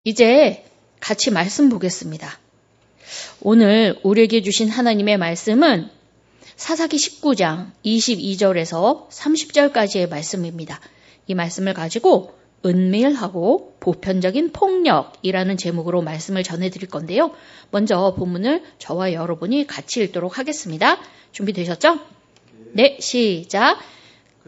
이제 같이 말씀 보겠습니다. 오늘 우리에게 주신 하나님의 말씀은 사사기 19장 22절에서 30절까지의 말씀입니다. 이 말씀을 가지고 은밀하고 보편적인 폭력이라는 제목으로 말씀을 전해드릴 건데요. 먼저 본문을 저와 여러분이 같이 읽도록 하겠습니다. 준비되셨죠? 네, 시작!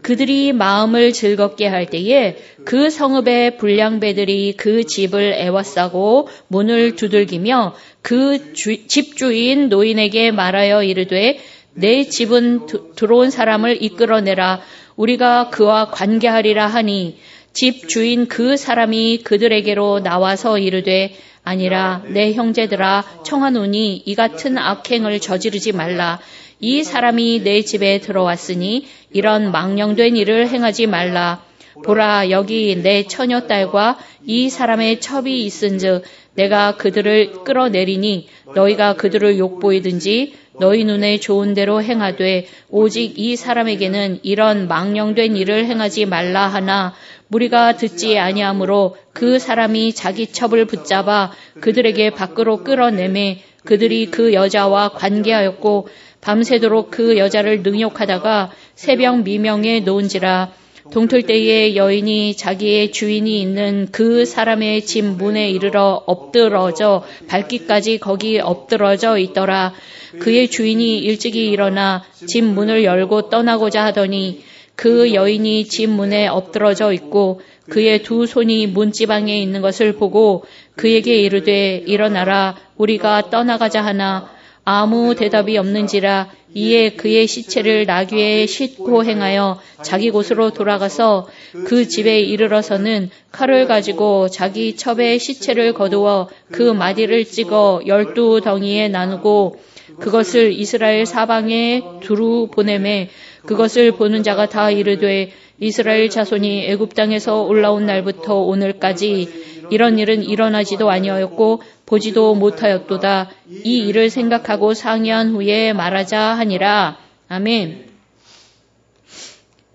그들이 마음을 즐겁게 할 때에 그 성읍의 불량배들이 그 집을 애워싸고 문을 두들기며 그 집주인 노인에게 말하여 이르되 내 집은 들어온 사람을 이끌어내라. 우리가 그와 관계하리라 하니 집 주인 그 사람이 그들에게로 나와서 이르되 아니라 내 형제들아 청하노니 이 같은 악행을 저지르지 말라. 이 사람이 내 집에 들어왔으니 이런 망령된 일을 행하지 말라. 보라, 여기 내 처녀딸과 이 사람의 첩이 있은즉 내가 그들을 끌어내리니 너희가 그들을 욕보이든지 너희 눈에 좋은 대로 행하되 오직 이 사람에게는 이런 망령된 일을 행하지 말라 하나 무리가 듣지 아니하므로 그 사람이 자기 첩을 붙잡아 그들에게 밖으로 끌어내매 그들이 그 여자와 관계하였고 밤새도록 그 여자를 능욕하다가 새벽 미명에 놓은지라. 동틀 때에 여인이 자기의 주인이 있는 그 사람의 집 문에 이르러 엎드러져 발기까지 거기 엎드러져 있더라. 그의 주인이 일찍이 일어나 집 문을 열고 떠나고자 하더니 그 여인이 집 문에 엎드러져 있고 그의 두 손이 문지방에 있는 것을 보고 그에게 이르되 일어나라 우리가 떠나가자 하나 아무 대답이 없는지라. 이에 그의 시체를 나귀에 싣고 행하여 자기 곳으로 돌아가서 그 집에 이르러서는 칼을 가지고 자기 첩의 시체를 거두어 그 마디를 찍어 12덩이에 나누고 그것을 이스라엘 사방에 두루 보내매 그것을 보는 자가 다 이르되 이스라엘 자손이 애굽 땅에서 올라온 날부터 오늘까지 이런 일은 일어나지도 아니하였고 보지도 못하였도다. 이 일을 생각하고 상의한 후에 말하자 하니라. 아멘.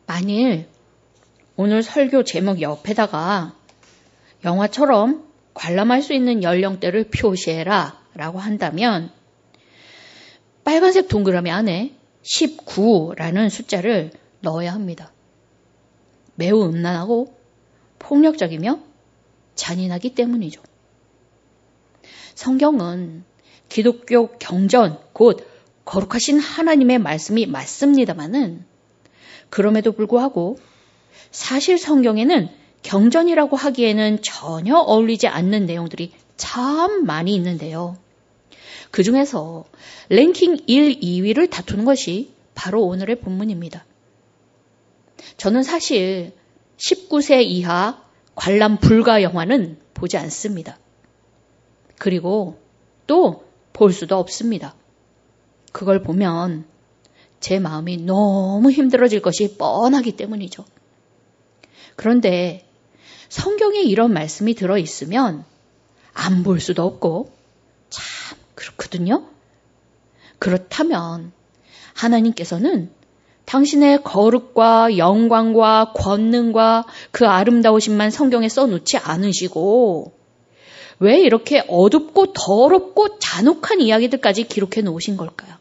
만일 오늘 설교 제목 옆에다가 영화처럼 관람할 수 있는 연령대를 표시해라 라고 한다면 빨간색 동그라미 안에 19라는 숫자를 넣어야 합니다. 매우 음란하고 폭력적이며 잔인하기 때문이죠. 성경은 기독교 경전, 곧 거룩하신 하나님의 말씀이 맞습니다마는 그럼에도 불구하고 사실 성경에는 경전이라고 하기에는 전혀 어울리지 않는 내용들이 참 많이 있는데요. 그 중에서 랭킹 1, 2위를 다투는 것이 바로 오늘의 본문입니다. 저는 사실 19세 이하 관람 불가 영화는 보지 않습니다. 그리고 또 볼 수도 없습니다. 그걸 보면 제 마음이 너무 힘들어질 것이 뻔하기 때문이죠. 그런데 성경에 이런 말씀이 들어있으면 안 볼 수도 없고 참 그렇거든요. 그렇다면 하나님께서는 당신의 거룩과 영광과 권능과 그 아름다우심만 성경에 써놓지 않으시고 왜 이렇게 어둡고 더럽고 잔혹한 이야기들까지 기록해 놓으신 걸까요?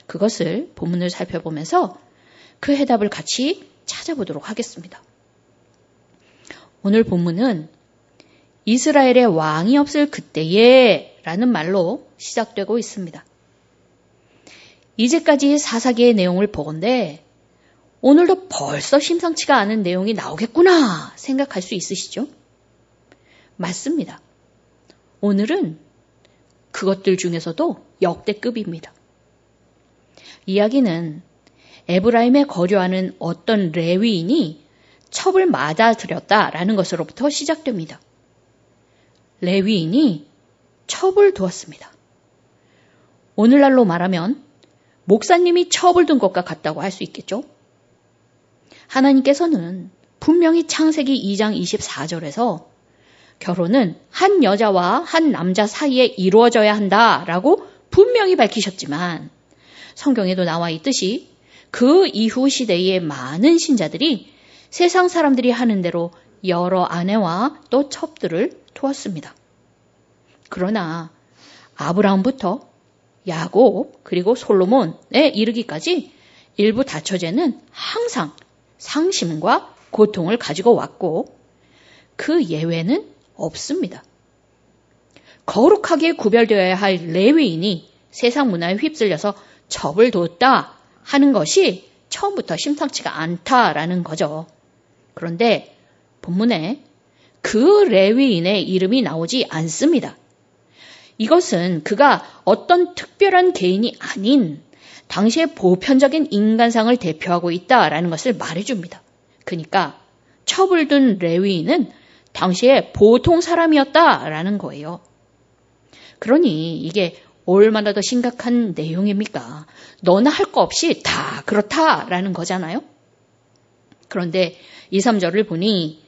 그것을 본문을 살펴보면서 그 해답을 같이 찾아보도록 하겠습니다. 오늘 본문은 이스라엘의 왕이 없을 그때에 라는 말로 시작되고 있습니다. 이제까지 사사기의 내용을 보건대 오늘도 벌써 심상치가 않은 내용이 나오겠구나 생각할 수 있으시죠? 맞습니다. 오늘은 그것들 중에서도 역대급입니다. 이야기는 에브라임에 거주하는 어떤 레위인이 첩을 맞아들였다라는 것으로부터 시작됩니다. 레위인이 첩을 두었습니다. 오늘날로 말하면 목사님이 첩을 둔 것과 같다고 할 수 있겠죠? 하나님께서는 분명히 창세기 2장 24절에서 결혼은 한 여자와 한 남자 사이에 이루어져야 한다라고 분명히 밝히셨지만 성경에도 나와 있듯이 그 이후 시대의 많은 신자들이 세상 사람들이 하는 대로 여러 아내와 또 첩들을 두었습니다. 그러나 아브라함부터 야곱 그리고 솔로몬에 이르기까지 일부 다처제는 항상 상심과 고통을 가지고 왔고 그 예외는 없습니다. 거룩하게 구별되어야 할 레위인이 세상 문화에 휩쓸려서 첩을 뒀다 하는 것이 처음부터 심상치가 않다라는 거죠. 그런데 본문에 그 레위인의 이름이 나오지 않습니다. 이것은 그가 어떤 특별한 개인이 아닌 당시의 보편적인 인간상을 대표하고 있다라는 것을 말해줍니다. 그러니까 첩을 둔 레위인은 당시에 보통 사람이었다라는 거예요. 그러니 이게 얼마나 더 심각한 내용입니까? 너나 할 거 없이 다 그렇다라는 거잖아요. 그런데 2, 3절을 보니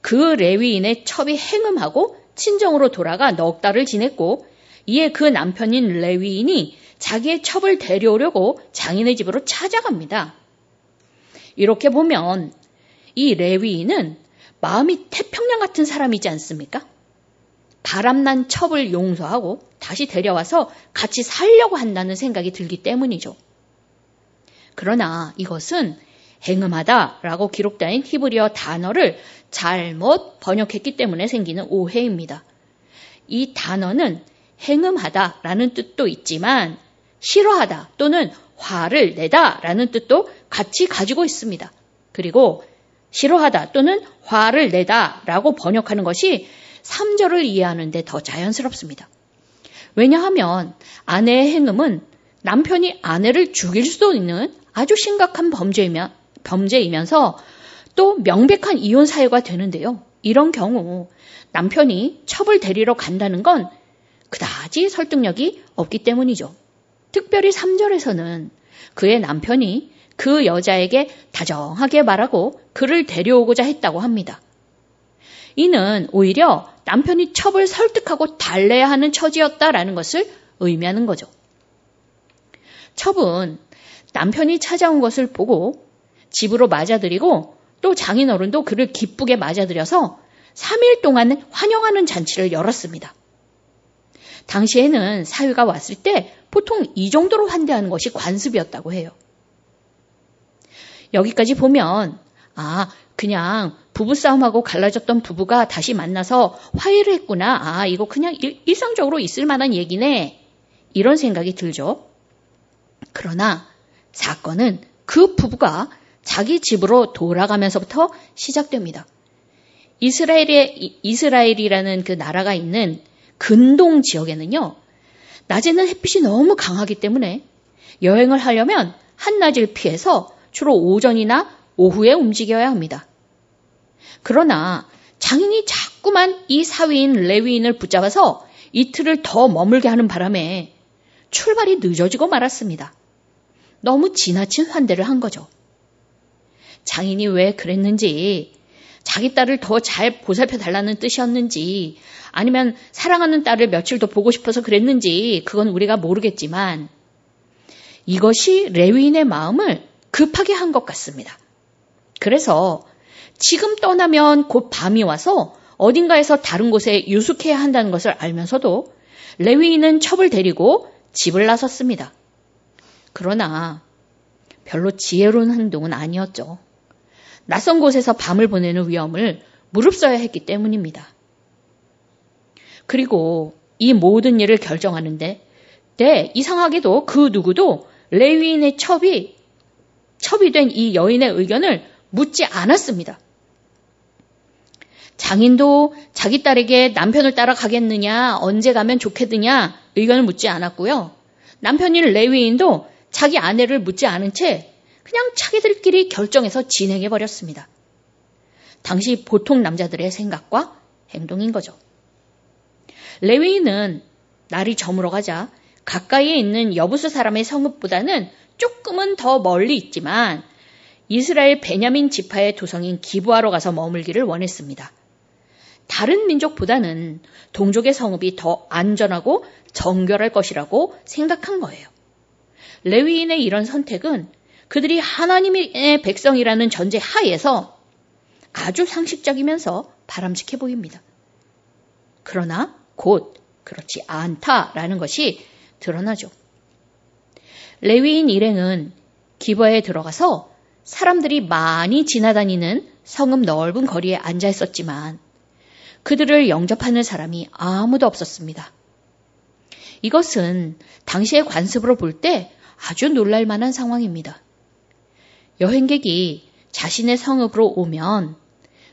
그 레위인의 첩이 행음하고 친정으로 돌아가 넉 달을 지냈고 이에 그 남편인 레위인이 자기의 첩을 데려오려고 장인의 집으로 찾아갑니다. 이렇게 보면 이 레위인은 마음이 태평양 같은 사람이지 않습니까? 바람난 첩을 용서하고 다시 데려와서 같이 살려고 한다는 생각이 들기 때문이죠. 그러나 이것은 행음하다라고 기록된 히브리어 단어를 잘못 번역했기 때문에 생기는 오해입니다. 이 단어는 행음하다라는 뜻도 있지만 싫어하다 또는 화를 내다라는 뜻도 같이 가지고 있습니다. 그리고 싫어하다 또는 화를 내다라고 번역하는 것이 3절을 이해하는 데 더 자연스럽습니다. 왜냐하면 아내의 행음은 남편이 아내를 죽일 수도 있는 아주 심각한 범죄이면서 또 명백한 이혼 사유가 되는데요. 이런 경우 남편이 첩을 데리러 간다는 건 그다지 설득력이 없기 때문이죠. 특별히 3절에서는 그의 남편이 그 여자에게 다정하게 말하고 그를 데려오고자 했다고 합니다. 이는 오히려 남편이 첩을 설득하고 달래야 하는 처지였다라는 것을 의미하는 거죠. 첩은 남편이 찾아온 것을 보고 집으로 맞아들이고 또 장인어른도 그를 기쁘게 맞아들여서 3일 동안 환영하는 잔치를 열었습니다. 당시에는 사위가 왔을 때 보통 이 정도로 환대하는 것이 관습이었다고 해요. 여기까지 보면 그냥 부부싸움하고 갈라졌던 부부가 다시 만나서 화해를 했구나. 이거 그냥 일상적으로 있을 만한 얘기네. 이런 생각이 들죠. 그러나 사건은 그 부부가 자기 집으로 돌아가면서부터 시작됩니다. 이스라엘이라는 그 나라가 있는 근동 지역에는요. 낮에는 햇빛이 너무 강하기 때문에 여행을 하려면 한낮을 피해서 주로 오전이나 오후에 움직여야 합니다. 그러나 장인이 자꾸만 이 사위인 레위인을 붙잡아서 이틀을 더 머물게 하는 바람에 출발이 늦어지고 말았습니다. 너무 지나친 환대를 한 거죠. 장인이 왜 그랬는지, 자기 딸을 더 잘 보살펴 달라는 뜻이었는지, 아니면 사랑하는 딸을 며칠 더 보고 싶어서 그랬는지 그건 우리가 모르겠지만 이것이 레위인의 마음을 급하게 한 것 같습니다. 그래서 지금 떠나면 곧 밤이 와서 어딘가에서 다른 곳에 유숙해야 한다는 것을 알면서도 레위인은 첩을 데리고 집을 나섰습니다. 그러나 별로 지혜로운 행동은 아니었죠. 낯선 곳에서 밤을 보내는 위험을 무릅써야 했기 때문입니다. 그리고 이 모든 일을 결정하는데 이상하게도 그 누구도 레위인의 첩이 된 이 여인의 의견을 묻지 않았습니다. 장인도 자기 딸에게 남편을 따라가겠느냐, 언제 가면 좋겠느냐 의견을 묻지 않았고요. 남편인 레위인도 자기 아내를 묻지 않은 채 그냥 자기들끼리 결정해서 진행해버렸습니다. 당시 보통 남자들의 생각과 행동인 거죠. 레위인은 날이 저물어가자 가까이에 있는 여부수 사람의 성읍보다는 조금은 더 멀리 있지만 이스라엘 베냐민 지파의 도성인 기브아로 가서 머물기를 원했습니다. 다른 민족보다는 동족의 성읍이 더 안전하고 정결할 것이라고 생각한 거예요. 레위인의 이런 선택은 그들이 하나님의 백성이라는 전제 하에서 아주 상식적이면서 바람직해 보입니다. 그러나 곧 그렇지 않다라는 것이 드러나죠. 레위인 일행은 기브아에 들어가서 사람들이 많이 지나다니는 성읍 넓은 거리에 앉아 있었지만 그들을 영접하는 사람이 아무도 없었습니다. 이것은 당시의 관습으로 볼 때 아주 놀랄 만한 상황입니다. 여행객이 자신의 성읍으로 오면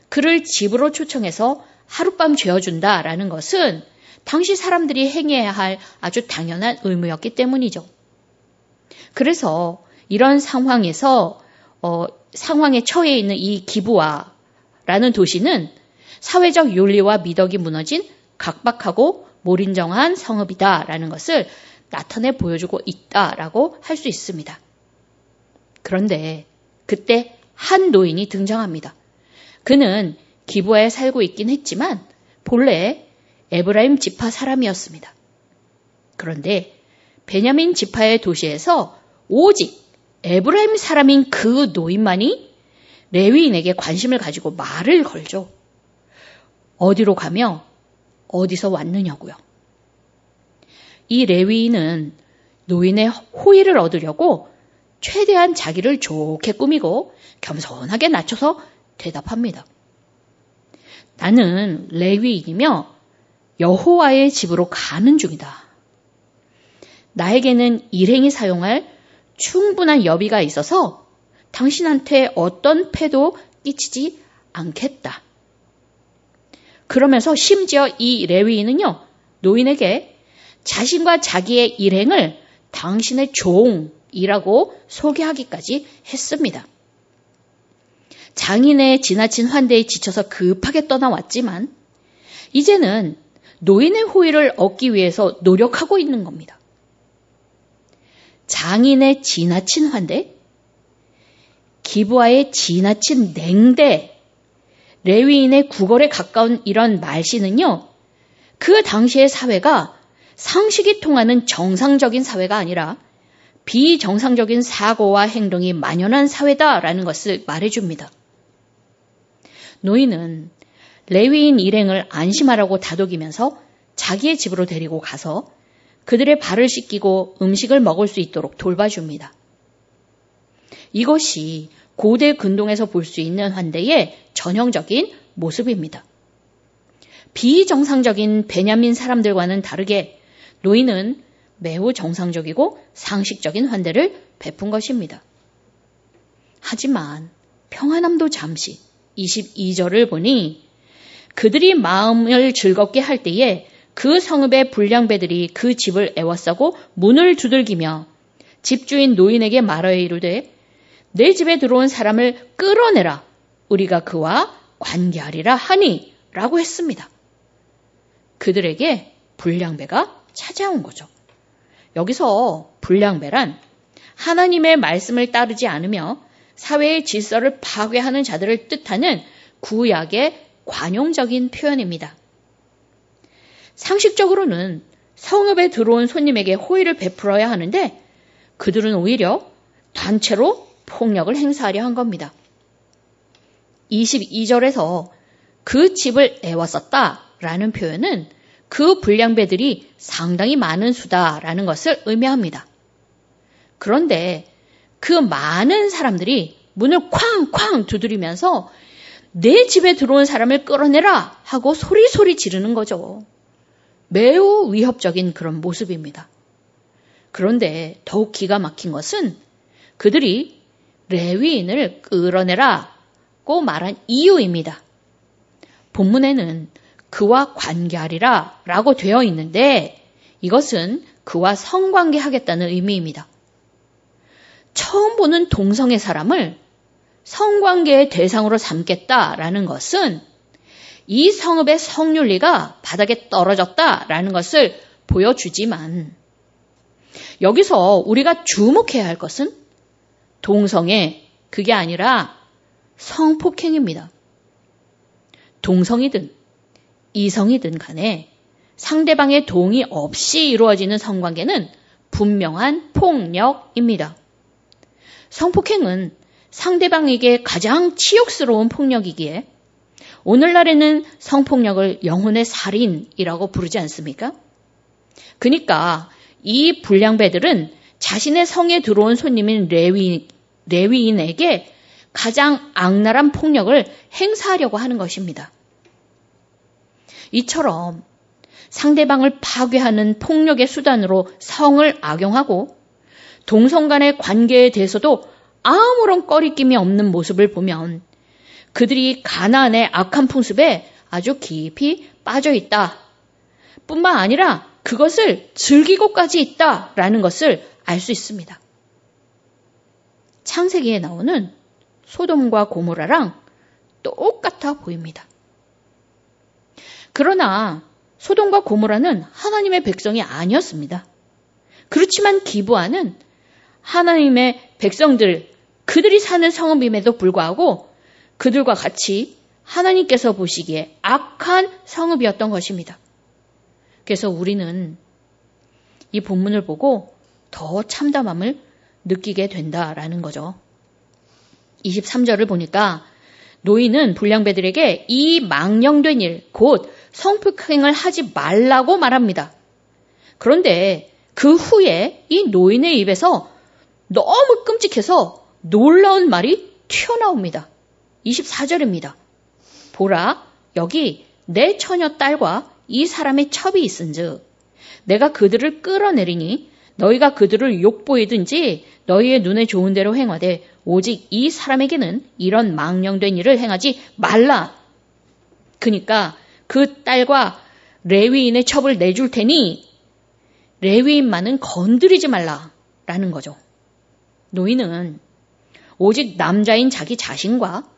그를 집으로 초청해서 하룻밤 재워준다라는 것은 당시 사람들이 행해야 할 아주 당연한 의무였기 때문이죠. 그래서 이런 상황에 처해 있는 이 기브아라는 도시는 사회적 윤리와 미덕이 무너진 각박하고 몰인정한 성읍이다라는 것을 나타내 보여주고 있다라고 할 수 있습니다. 그런데 그때 한 노인이 등장합니다. 그는 기브아에 살고 있긴 했지만 본래 에브라임 지파 사람이었습니다. 그런데 베냐민 지파의 도시에서 오직 에브라임 사람인 그 노인만이 레위인에게 관심을 가지고 말을 걸죠. 어디로 가며 어디서 왔느냐고요. 이 레위인은 노인의 호의를 얻으려고 최대한 자기를 좋게 꾸미고 겸손하게 낮춰서 대답합니다. 나는 레위인이며 여호와의 집으로 가는 중이다. 나에게는 일행이 사용할 충분한 여비가 있어서 당신한테 어떤 폐도 끼치지 않겠다. 그러면서 심지어 이 레위인은요, 노인에게 자신과 자기의 일행을 당신의 종이라고 소개하기까지 했습니다. 장인의 지나친 환대에 지쳐서 급하게 떠나왔지만 이제는 노인의 호의를 얻기 위해서 노력하고 있는 겁니다. 장인의 지나친 환대, 기브아의 지나친 냉대, 레위인의 구걸에 가까운 이런 말씨는요, 그 당시의 사회가 상식이 통하는 정상적인 사회가 아니라 비정상적인 사고와 행동이 만연한 사회다라는 것을 말해줍니다. 노인은 레위인 일행을 안심하라고 다독이면서 자기의 집으로 데리고 가서 그들의 발을 씻기고 음식을 먹을 수 있도록 돌봐줍니다. 이것이 고대 근동에서 볼 수 있는 환대의 전형적인 모습입니다. 비정상적인 베냐민 사람들과는 다르게 노인은 매우 정상적이고 상식적인 환대를 베푼 것입니다. 하지만 평안함도 잠시 22절을 보니 그들이 마음을 즐겁게 할 때에 그 성읍의 불량배들이 그 집을 애워싸고 문을 두들기며 집주인 노인에게 말하여 이르되 내 집에 들어온 사람을 끌어내라. 우리가 그와 관계하리라 하니 라고 했습니다. 그들에게 불량배가 찾아온 거죠. 여기서 불량배란 하나님의 말씀을 따르지 않으며 사회의 질서를 파괴하는 자들을 뜻하는 구약의 관용적인 표현입니다. 상식적으로는 성읍에 들어온 손님에게 호의를 베풀어야 하는데 그들은 오히려 단체로 폭력을 행사하려 한 겁니다. 22절에서 그 집을 애워쌌다라는 표현은 그 불량배들이 상당히 많은 수다라는 것을 의미합니다. 그런데 그 많은 사람들이 문을 쾅쾅 두드리면서 내 집에 들어온 사람을 끌어내라 하고 소리소리 지르는 거죠. 매우 위협적인 그런 모습입니다. 그런데 더욱 기가 막힌 것은 그들이 레위인을 끌어내라고 말한 이유입니다. 본문에는 그와 관계하리라 라고 되어 있는데 이것은 그와 성관계하겠다는 의미입니다. 처음 보는 동성애 사람을 성관계의 대상으로 삼겠다라는 것은 이 성읍의 성윤리가 바닥에 떨어졌다라는 것을 보여주지만 여기서 우리가 주목해야 할 것은 동성애, 그게 아니라 성폭행입니다. 동성이든 이성이든 간에 상대방의 동의 없이 이루어지는 성관계는 분명한 폭력입니다. 성폭행은 상대방에게 가장 치욕스러운 폭력이기에 오늘날에는 성폭력을 영혼의 살인이라고 부르지 않습니까? 그러니까 이 불량배들은 자신의 성에 들어온 손님인 레위인에게 가장 악랄한 폭력을 행사하려고 하는 것입니다. 이처럼 상대방을 파괴하는 폭력의 수단으로 성을 악용하고 동성 간의 관계에 대해서도 아무런 꺼리낌이 없는 모습을 보면 그들이 가나안의 악한 풍습에 아주 깊이 빠져 있다. 뿐만 아니라 그것을 즐기고까지 있다라는 것을 알 수 있습니다. 창세기에 나오는 소돔과 고모라랑 똑같아 보입니다. 그러나 소돔과 고모라는 하나님의 백성이 아니었습니다. 그렇지만 기브아는 하나님의 백성들, 그들이 사는 성읍임에도 불구하고 그들과 같이 하나님께서 보시기에 악한 성읍이었던 것입니다. 그래서 우리는 이 본문을 보고 더 참담함을 느끼게 된다라는 거죠. 23절을 보니까 노인은 불량배들에게 이 망령된 일, 곧 성폭행을 하지 말라고 말합니다. 그런데 그 후에 이 노인의 입에서 너무 끔찍해서 놀라운 말이 튀어나옵니다. 24절입니다. 보라, 여기 내 처녀 딸과 이 사람의 첩이 있은즉 내가 그들을 끌어내리니 너희가 그들을 욕보이든지 너희의 눈에 좋은 대로 행하되 오직 이 사람에게는 이런 망령된 일을 행하지 말라. 그러니까 그 딸과 레위인의 첩을 내줄 테니 레위인만은 건드리지 말라라는 거죠. 노인은 오직 남자인 자기 자신과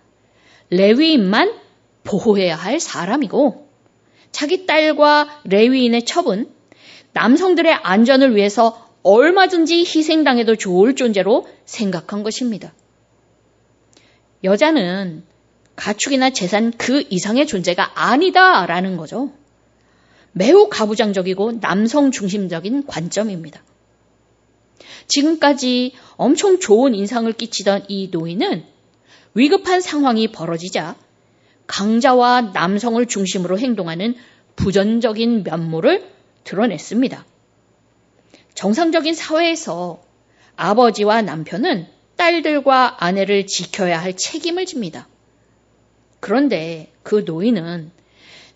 레위인만 보호해야 할 사람이고 자기 딸과 레위인의 첩은 남성들의 안전을 위해서 얼마든지 희생당해도 좋을 존재로 생각한 것입니다. 여자는 가축이나 재산 그 이상의 존재가 아니다라는 거죠. 매우 가부장적이고 남성 중심적인 관점입니다. 지금까지 엄청 좋은 인상을 끼치던 이 노인은 위급한 상황이 벌어지자 강자와 남성을 중심으로 행동하는 부정적인 면모를 드러냈습니다. 정상적인 사회에서 아버지와 남편은 딸들과 아내를 지켜야 할 책임을 집니다. 그런데 그 노인은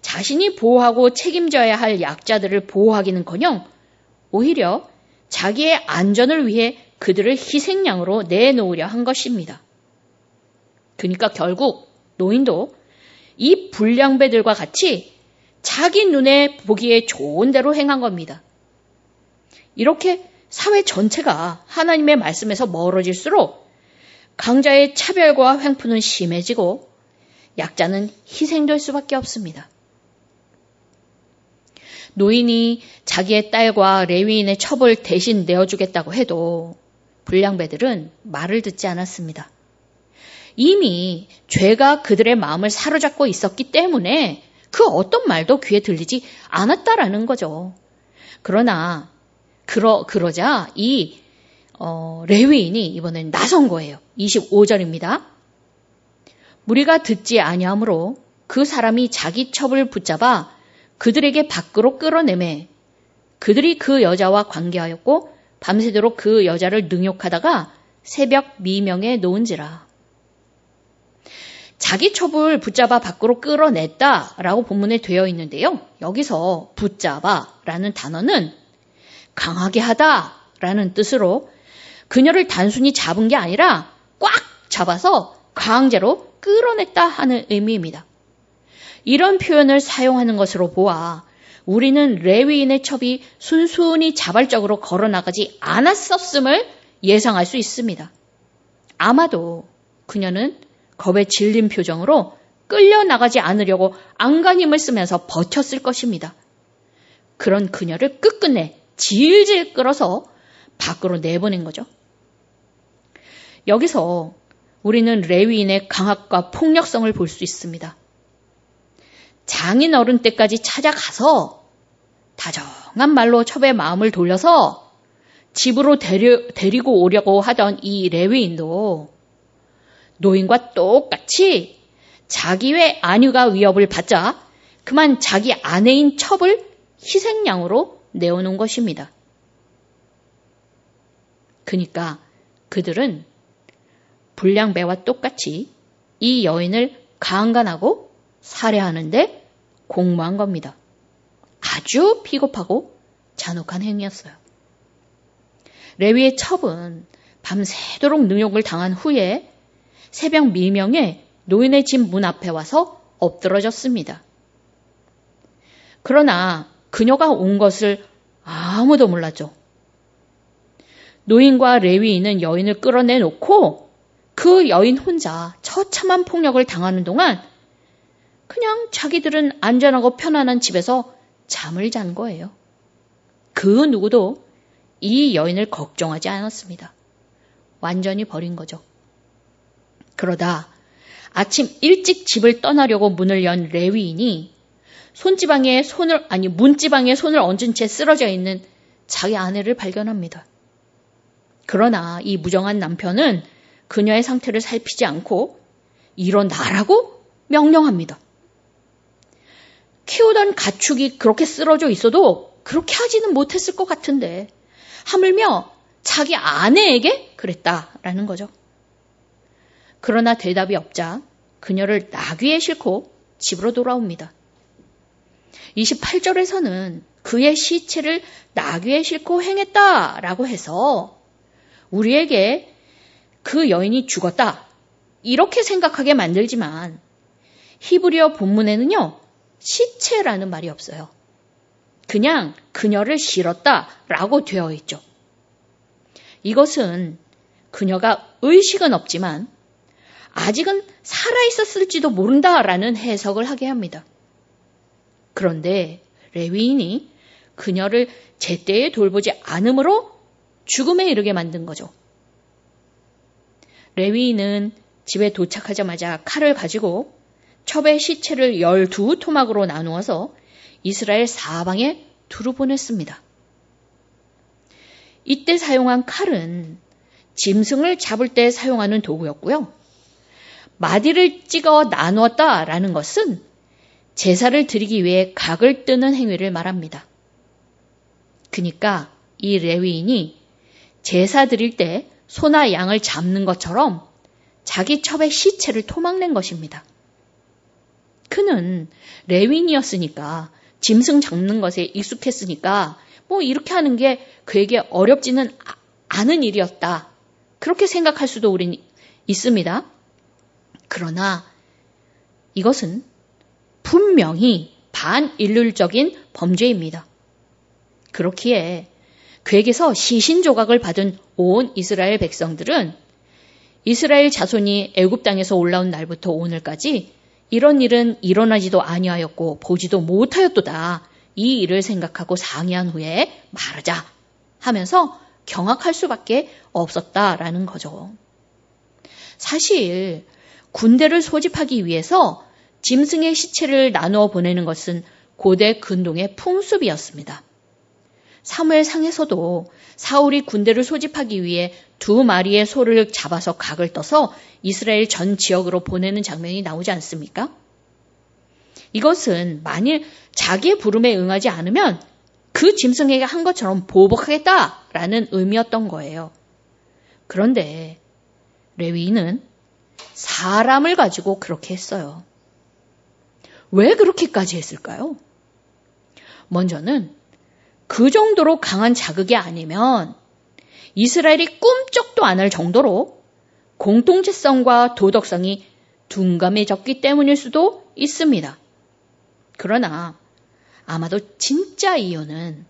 자신이 보호하고 책임져야 할 약자들을 보호하기는커녕 오히려 자기의 안전을 위해 그들을 희생양으로 내놓으려 한 것입니다. 그러니까 결국 노인도 이 불량배들과 같이 자기 눈에 보기에 좋은 대로 행한 겁니다. 이렇게 사회 전체가 하나님의 말씀에서 멀어질수록 강자의 차별과 횡포는 심해지고 약자는 희생될 수밖에 없습니다. 노인이 자기의 딸과 레위인의 첩을 대신 내어주겠다고 해도 불량배들은 말을 듣지 않았습니다. 이미 죄가 그들의 마음을 사로잡고 있었기 때문에 그 어떤 말도 귀에 들리지 않았다라는 거죠. 그러나 그러자 이 레위인이 이번엔 나선 거예요. 25절입니다. 무리가 듣지 아니하므로 그 사람이 자기 첩을 붙잡아 그들에게 밖으로 끌어내매 그들이 그 여자와 관계하였고 밤새도록 그 여자를 능욕하다가 새벽 미명에 놓은지라. 자기 첩을 붙잡아 밖으로 끌어냈다라고 본문에 되어 있는데요. 여기서 붙잡아라는 단어는 강하게 하다라는 뜻으로 그녀를 단순히 잡은 게 아니라 꽉 잡아서 강제로 끌어냈다 하는 의미입니다. 이런 표현을 사용하는 것으로 보아 우리는 레위인의 첩이 순순히 자발적으로 걸어나가지 않았었음을 예상할 수 있습니다. 아마도 그녀는 겁에 질린 표정으로 끌려나가지 않으려고 안간힘을 쓰면서 버텼을 것입니다. 그런 그녀를 끝끝내 질질 끌어서 밖으로 내보낸 거죠. 여기서 우리는 레위인의 강압과 폭력성을 볼 수 있습니다. 장인 어른 때까지 찾아가서 다정한 말로 첩의 마음을 돌려서 집으로 데리고 오려고 하던 이 레위인도 노인과 똑같이 자기 외 아내가 위협을 받자 그만 자기 아내인 첩을 희생양으로 내어놓은 것입니다. 그러니까 그들은 불량배와 똑같이 이 여인을 강간하고 살해하는데 공모한 겁니다. 아주 비겁하고 잔혹한 행위였어요. 레위의 첩은 밤새도록 능욕을 당한 후에 새벽 미명에 노인의 집 문 앞에 와서 엎드러졌습니다. 그러나 그녀가 온 것을 아무도 몰랐죠. 노인과 레위인은 여인을 끌어내놓고 그 여인 혼자 처참한 폭력을 당하는 동안 그냥 자기들은 안전하고 편안한 집에서 잠을 잔 거예요. 그 누구도 이 여인을 걱정하지 않았습니다. 완전히 버린 거죠. 그러다 아침 일찍 집을 떠나려고 문을 연 레위인이 문지방에 손을 얹은 채 쓰러져 있는 자기 아내를 발견합니다. 그러나 이 무정한 남편은 그녀의 상태를 살피지 않고 일어나라고 명령합니다. 키우던 가축이 그렇게 쓰러져 있어도 그렇게 하지는 못했을 것 같은데 하물며 자기 아내에게 그랬다라는 거죠. 그러나 대답이 없자 그녀를 나귀에 싣고 집으로 돌아옵니다. 28절에서는 그의 시체를 나귀에 싣고 행했다라고 해서 우리에게 그 여인이 죽었다 이렇게 생각하게 만들지만 히브리어 본문에는요 시체라는 말이 없어요. 그냥 그녀를 실었다라고 되어 있죠. 이것은 그녀가 의식은 없지만 아직은 살아있었을지도 모른다라는 해석을 하게 합니다. 그런데 레위인이 그녀를 제때에 돌보지 않으므로 죽음에 이르게 만든 거죠. 레위인은 집에 도착하자마자 칼을 가지고 첩의 시체를 12토막으로 나누어서 이스라엘 사방에 두루 보냈습니다. 이때 사용한 칼은 짐승을 잡을 때 사용하는 도구였고요. 마디를 찍어 나누었다라는 것은 제사를 드리기 위해 각을 뜨는 행위를 말합니다. 그러니까 이 레위인이 제사 드릴 때 소나 양을 잡는 것처럼 자기 첩의 시체를 토막낸 것입니다. 그는 레위인이었으니까 짐승 잡는 것에 익숙했으니까 이렇게 하는 게 그에게 어렵지는 않은 일이었다. 그렇게 생각할 수도 우린 있습니다. 그러나 이것은 분명히 반인륜적인 범죄입니다. 그렇기에 그에게서 시신조각을 받은 온 이스라엘 백성들은 이스라엘 자손이 애굽 땅에서 올라온 날부터 오늘까지 이런 일은 일어나지도 아니하였고 보지도 못하였도다. 이 일을 생각하고 상의한 후에 말하자 하면서 경악할 수밖에 없었다라는 거죠. 사실 군대를 소집하기 위해서 짐승의 시체를 나누어 보내는 것은 고대 근동의 풍습이었습니다. 사무엘상에서도 사울이 군대를 소집하기 위해 2마리의 소를 잡아서 각을 떠서 이스라엘 전 지역으로 보내는 장면이 나오지 않습니까? 이것은 만일 자기의 부름에 응하지 않으면 그 짐승에게 한 것처럼 보복하겠다라는 의미였던 거예요. 그런데 레위인은 사람을 가지고 그렇게 했어요. 왜 그렇게까지 했을까요? 먼저는 그 정도로 강한 자극이 아니면 이스라엘이 꿈쩍도 안 할 정도로 공동체성과 도덕성이 둔감해졌기 때문일 수도 있습니다. 그러나 아마도 진짜 이유는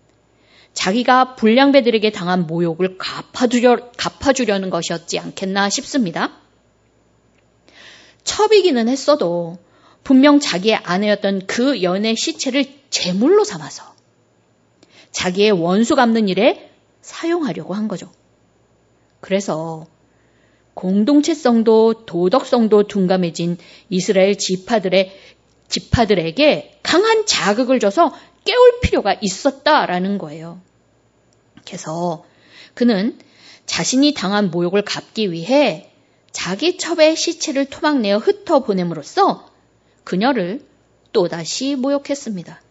자기가 불량배들에게 당한 모욕을 갚아주려는 것이었지 않겠나 싶습니다. 첩이기는 했어도 분명 자기의 아내였던 그 여인의 시체를 제물로 삼아서 자기의 원수 갚는 일에 사용하려고 한 거죠. 그래서 공동체성도 도덕성도 둔감해진 이스라엘 지파들에게 강한 자극을 줘서 깨울 필요가 있었다라는 거예요. 그래서 그는 자신이 당한 모욕을 갚기 위해 자기 첩의 시체를 토막내어 흩어보냄으로써 그녀를 또다시 모욕했습니다.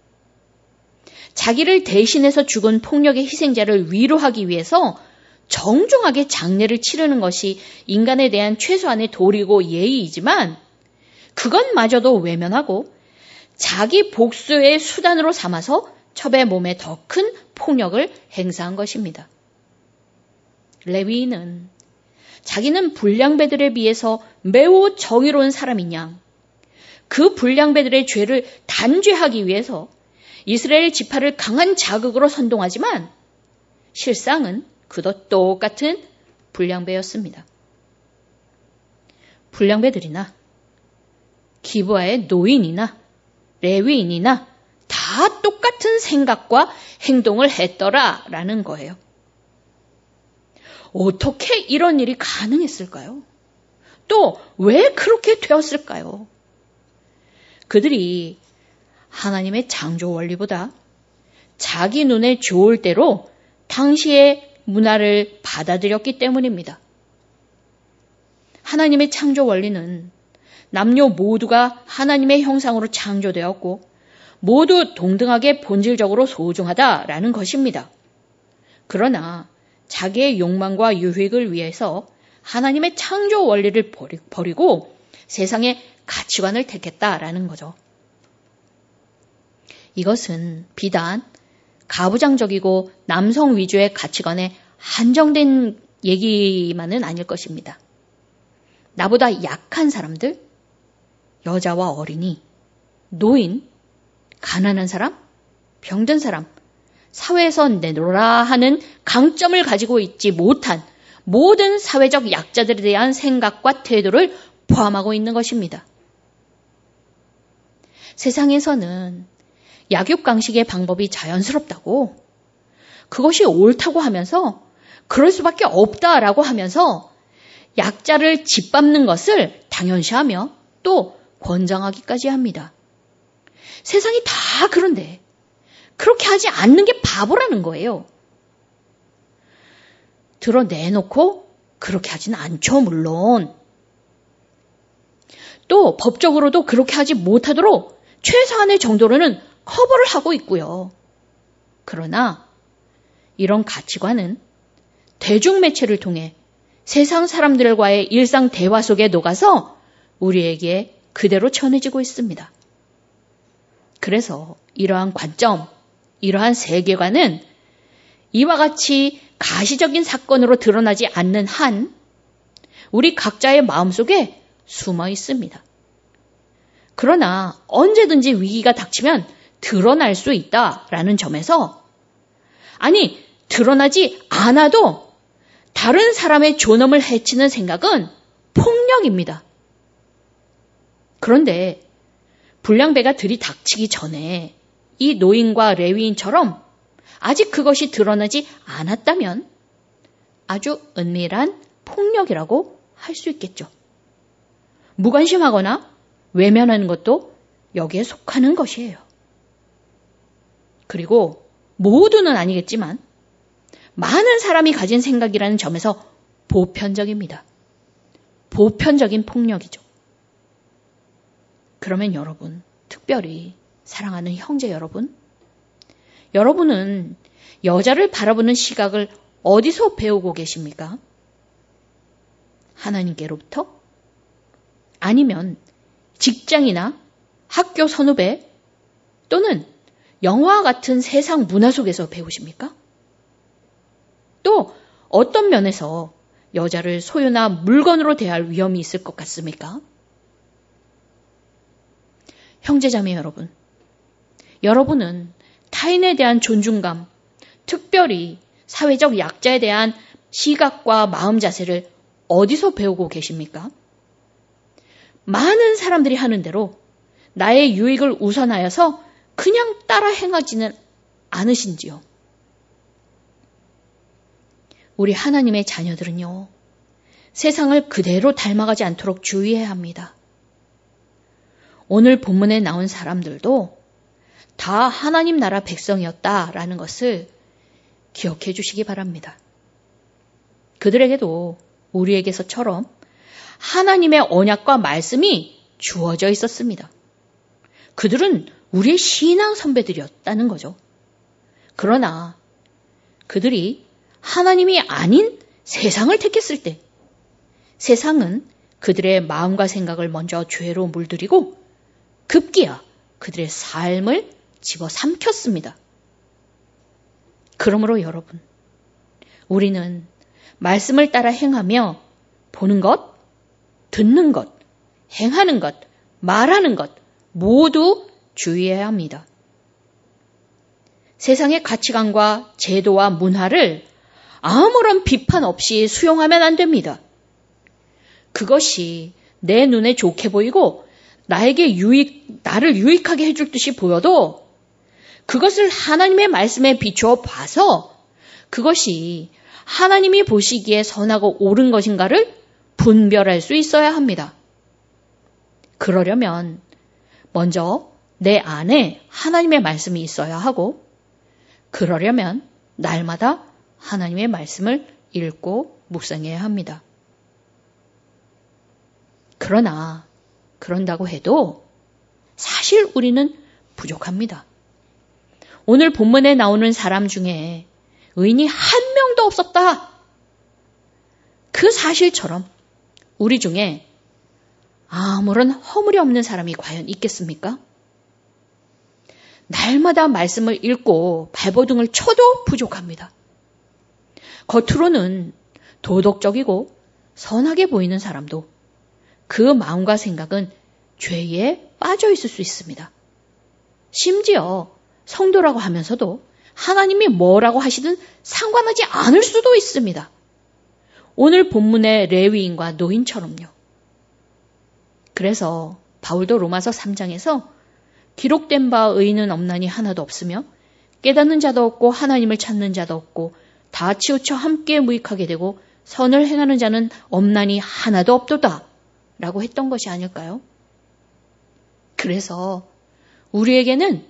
자기를 대신해서 죽은 폭력의 희생자를 위로하기 위해서 정중하게 장례를 치르는 것이 인간에 대한 최소한의 도리고 예의이지만 그것마저도 외면하고 자기 복수의 수단으로 삼아서 첩의 몸에 더 큰 폭력을 행사한 것입니다. 레위인은 자기는 불량배들에 비해서 매우 정의로운 사람인 양, 그 불량배들의 죄를 단죄하기 위해서 이스라엘 지파를 강한 자극으로 선동하지만 실상은 그도 똑같은 불량배였습니다. 불량배들이나 기브아의 노인이나 레위인이나 다 똑같은 생각과 행동을 했더라라는 거예요. 어떻게 이런 일이 가능했을까요? 또 왜 그렇게 되었을까요? 그들이 하나님의 창조 원리보다 자기 눈에 좋을 대로 당시의 문화를 받아들였기 때문입니다. 하나님의 창조 원리는 남녀 모두가 하나님의 형상으로 창조되었고 모두 동등하게 본질적으로 소중하다라는 것입니다. 그러나 자기의 욕망과 유익을 위해서 하나님의 창조 원리를 버리고 세상의 가치관을 택했다라는 거죠. 이것은 비단 가부장적이고 남성 위주의 가치관에 한정된 얘기만은 아닐 것입니다. 나보다 약한 사람들, 여자와 어린이, 노인, 가난한 사람, 병든 사람, 사회에서 내놓으라 하는 강점을 가지고 있지 못한 모든 사회적 약자들에 대한 생각과 태도를 포함하고 있는 것입니다. 세상에서는 약육강식의 방법이 자연스럽다고, 그것이 옳다고 하면서 그럴 수밖에 없다라고 하면서 약자를 짓밟는 것을 당연시하며 또 권장하기까지 합니다. 세상이 다 그런데 그렇게 하지 않는 게 바보라는 거예요. 드러내놓고 그렇게 하진 않죠, 물론. 또 법적으로도 그렇게 하지 못하도록 최소한의 정도로는 커버를 하고 있고요. 그러나 이런 가치관은 대중매체를 통해 세상 사람들과의 일상 대화 속에 녹아서 우리에게 그대로 전해지고 있습니다. 그래서 이러한 관점, 이러한 세계관은 이와 같이 가시적인 사건으로 드러나지 않는 한 우리 각자의 마음속에 숨어 있습니다. 그러나 언제든지 위기가 닥치면 드러날 수 있다라는 점에서, 아니 드러나지 않아도 다른 사람의 존엄을 해치는 생각은 폭력입니다. 그런데 불량배가 들이닥치기 전에 이 노인과 레위인처럼 아직 그것이 드러나지 않았다면 아주 은밀한 폭력이라고 할 수 있겠죠. 무관심하거나 외면하는 것도 여기에 속하는 것이에요. 그리고 모두는 아니겠지만 많은 사람이 가진 생각이라는 점에서 보편적입니다. 보편적인 폭력이죠. 그러면 여러분, 특별히 사랑하는 형제 여러분, 여러분은 여자를 바라보는 시각을 어디서 배우고 계십니까? 하나님께로부터? 아니면 직장이나 학교 선후배 또는 영화와 같은 세상 문화 속에서 배우십니까? 또 어떤 면에서 여자를 소유나 물건으로 대할 위험이 있을 것 같습니까? 형제자매 여러분, 여러분은 타인에 대한 존중감, 특별히 사회적 약자에 대한 시각과 마음 자세를 어디서 배우고 계십니까? 많은 사람들이 하는 대로 나의 유익을 우선하여서 그냥 따라 행하지는 않으신지요? 우리 하나님의 자녀들은요, 세상을 그대로 닮아가지 않도록 주의해야 합니다. 오늘 본문에 나온 사람들도 다 하나님 나라 백성이었다라는 것을 기억해 주시기 바랍니다. 그들에게도 우리에게서처럼 하나님의 언약과 말씀이 주어져 있었습니다. 그들은 우리의 신앙 선배들이었다는 거죠. 그러나 그들이 하나님이 아닌 세상을 택했을 때 세상은 그들의 마음과 생각을 먼저 죄로 물들이고 급기야 그들의 삶을 집어삼켰습니다. 그러므로 여러분, 우리는 말씀을 따라 행하며 보는 것, 듣는 것, 행하는 것, 말하는 것 모두 주의해야 합니다. 세상의 가치관과 제도와 문화를 아무런 비판 없이 수용하면 안 됩니다. 그것이 내 눈에 좋게 보이고 나를 유익하게 해줄 듯이 보여도 그것을 하나님의 말씀에 비추어 봐서 그것이 하나님이 보시기에 선하고 옳은 것인가를 분별할 수 있어야 합니다. 그러려면 먼저 내 안에 하나님의 말씀이 있어야 하고 그러려면 날마다 하나님의 말씀을 읽고 묵상해야 합니다. 그러나 그런다고 해도 사실 우리는 부족합니다. 오늘 본문에 나오는 사람 중에 의인이 한 명도 없었다. 그 사실처럼 우리 중에 아무런 허물이 없는 사람이 과연 있겠습니까? 날마다 말씀을 읽고 발버둥을 쳐도 부족합니다. 겉으로는 도덕적이고 선하게 보이는 사람도 그 마음과 생각은 죄에 빠져 있을 수 있습니다. 심지어 성도라고 하면서도 하나님이 뭐라고 하시든 상관하지 않을 수도 있습니다. 오늘 본문의 레위인과 노인처럼요. 그래서 바울도 로마서 3장에서 기록된 바 의인은 없나니 하나도 없으며 깨닫는 자도 없고 하나님을 찾는 자도 없고 다 치우쳐 함께 무익하게 되고 선을 행하는 자는 없나니 하나도 없도다 라고 했던 것이 아닐까요? 그래서 우리에게는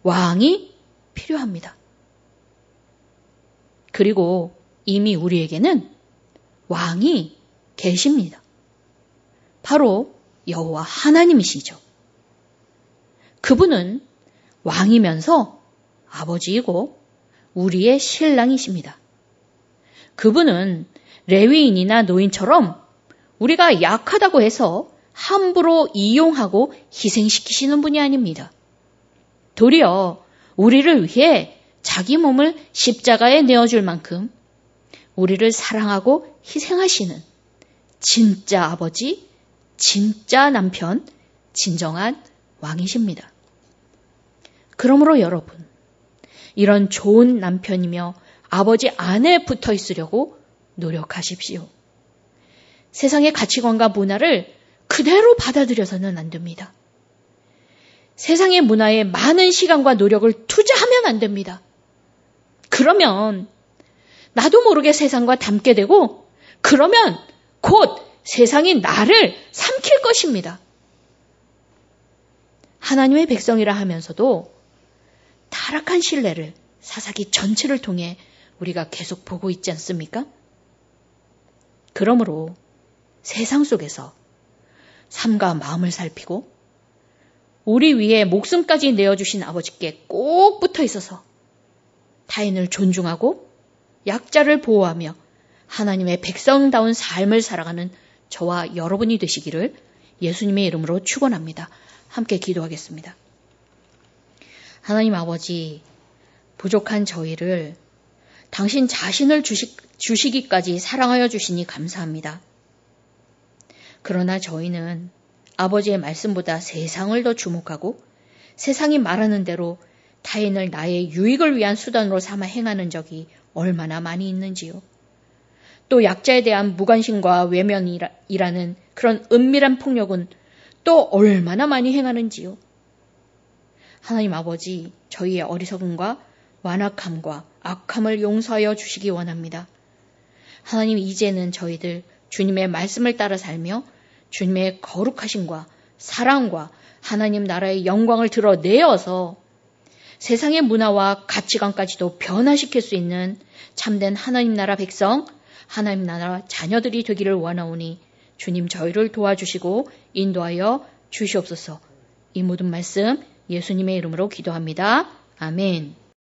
왕이 필요합니다. 그리고 이미 우리에게는 왕이 계십니다. 바로 여호와 하나님이시죠. 그분은 왕이면서 아버지이고 우리의 신랑이십니다. 그분은 레위인이나 노인처럼 우리가 약하다고 해서 함부로 이용하고 희생시키시는 분이 아닙니다. 도리어 우리를 위해 자기 몸을 십자가에 내어줄 만큼 우리를 사랑하고 희생하시는 진짜 아버지, 진짜 남편, 진정한 왕이십니다. 그러므로 여러분, 이런 좋은 남편이며 아버지 안에 붙어 있으려고 노력하십시오. 세상의 가치관과 문화를 그대로 받아들여서는 안 됩니다. 세상의 문화에 많은 시간과 노력을 투자하면 안 됩니다. 그러면 나도 모르게 세상과 닮게 되고 그러면 곧 세상이 나를 삼킬 것입니다. 하나님의 백성이라 하면서도 타락한 신뢰를 사사기 전체를 통해 우리가 계속 보고 있지 않습니까? 그러므로 세상 속에서 삶과 마음을 살피고 우리 위에 목숨까지 내어주신 아버지께 꼭 붙어 있어서 타인을 존중하고 약자를 보호하며 하나님의 백성다운 삶을 살아가는 저와 여러분이 되시기를 예수님의 이름으로 축원합니다. 함께 기도하겠습니다. 하나님 아버지, 부족한 저희를 당신 자신을 주시기까지 사랑하여 주시니 감사합니다. 그러나 저희는 아버지의 말씀보다 세상을 더 주목하고 세상이 말하는 대로 타인을 나의 유익을 위한 수단으로 삼아 행하는 적이 얼마나 많이 있는지요. 또 약자에 대한 무관심과 외면이라는 그런 은밀한 폭력은 또 얼마나 많이 행하는지요. 하나님 아버지, 저희의 어리석음과 완악함과 악함을 용서하여 주시기 원합니다. 하나님, 이제는 저희들 주님의 말씀을 따라 살며 주님의 거룩하심과 사랑과 하나님 나라의 영광을 드러내어서 세상의 문화와 가치관까지도 변화시킬 수 있는 참된 하나님 나라 백성, 하나님 나라 자녀들이 되기를 원하오니 주님 저희를 도와주시고 인도하여 주시옵소서. 이 모든 말씀 예수님의 이름으로 기도합니다. 아멘.